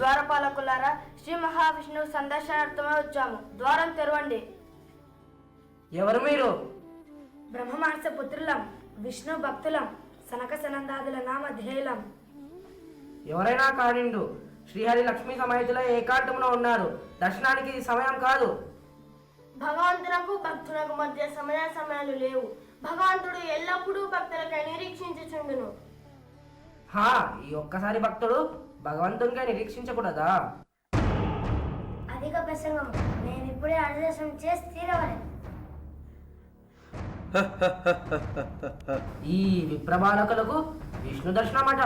ద్వారపాలకులారా, శ్రీ మహావిష్ణువు సందర్శనార్థమై వచ్చాము. ద్వారం తెరవండి. ఎవరు మీరు? బ్రహ్మమానస పుత్రులం, విష్ణు భక్తులం, సనక సనందాదుల నామ ధ్యేయులం. ఎవరైనా కానిండు, శ్రీహరి లక్ష్మీ సమేతుల ఏకాంతమున ఉన్నారు. దర్శనానికి ఇది సమయం కాదు. భగవంతునకు భక్తులకు మధ్య సమయాలు లేవు. భగవంతుడు ఎల్లప్పుడూ భక్తులకై నిరీక్షించుచుండును. ఈ ఒక్కసారి భక్తుడు భగవంతునిగా నిరీక్షించకూడదా? అధిక ప్రసంగం. నేను ఇప్పుడే ఆదేశం చేసి తీరవలే. ఈ విప్రబాలకులకు విష్ణు దర్శనమట.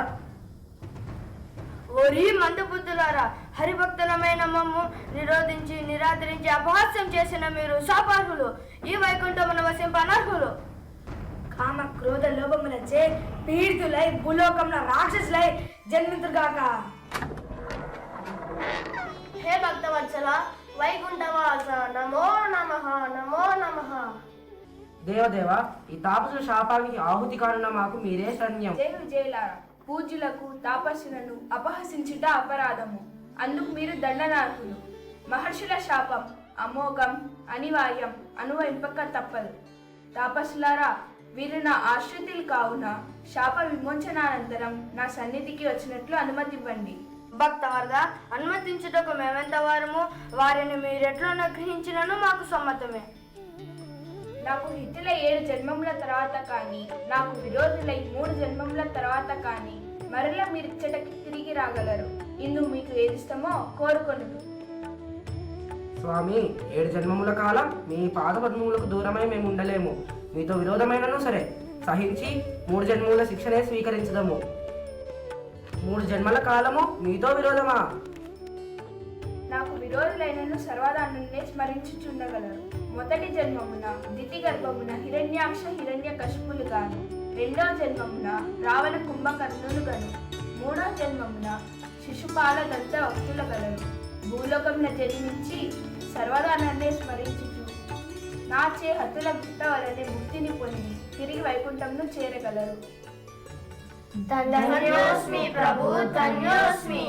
ఓరి మందబుద్ధులారా, హరిభక్తులమైన మమ్ము నిరాదరించి అపహాస్యం చేసిన మీరు శాపార్హులు. ఈ వైకుంఠమున వసింప అనర్హులు. కామ క్రోధ లోభములచే పీడితులై భూలోకంలో రాక్షసులై జన్మితుగాక. హే భక్తవత్సల, వైకుంఠవాస, నమో నమః, నమో నమః. దేవదేవ, ఈ తాపసుల శాపానికి ఆహుతి కానున్న మాకు మీరే శరణ్యం. జయ విజయులారా, పూజ్యులకు తాపసులను అపహసించుట అపరాధము. అందుకు మీరు దండనార్హులు. మహర్షుల శాపం అమోఘం, అనివార్యం, అనువయింపక తప్పదు. తాపసులారా, వీరు నా ఆశ్రితులు కావున శాప విమోచనానంతరం నా సన్నిధికి వచ్చినట్లు అనుమతి ఇవ్వండి. భక్తవర్గ, అనుమతించుటకు మేమెంత వారము, వారిని మీరెట్లు అనుగ్రహించినను మాకు సమ్మతమే. నాకు హితుల 7 జన్మముల తర్వాత కానీ, నాకు విరోధులై 3 జన్మముల తర్వాత కానీ మరలా మీరు ఇచ్చటకి తిరిగి రాగలరు. ఇందుకు మీకు ఏదిష్టమో కోరుకొనుడు. స్వామి, 7 జన్మముల కాలం మీ పాదపద్మములకు దూరమై మేము ఉండలేము. మీతో విరోధమైనను సరే సహించి 3 జన్మముల శిక్షనే స్వీకరించదము. 3 జన్మల కాలము మీతో విరోధమా? నాకు విరోధులైనను సర్వదా నన్నే స్మరించుచుండగలరు. మొదటి జన్మమున దితి గర్భమున హిరణ్యాక్ష హిరణ్య కశిపులు గాను, 2వ జన్మమున రావణ కుంభకర్ణులు గాను, 3వ జన్మమున శిశుపాల దంత భక్తుల గలరు. భూలోకమున జన్మించి సర్వదా నన్నే స్మరించుచు నాచే హతుల గుట్ట వలనే ముక్తిని పొంది తిరిగి వైకుంఠంను చేరగలరు. ధన్యోస్మి ప్రభు, ధన్యోస్మి.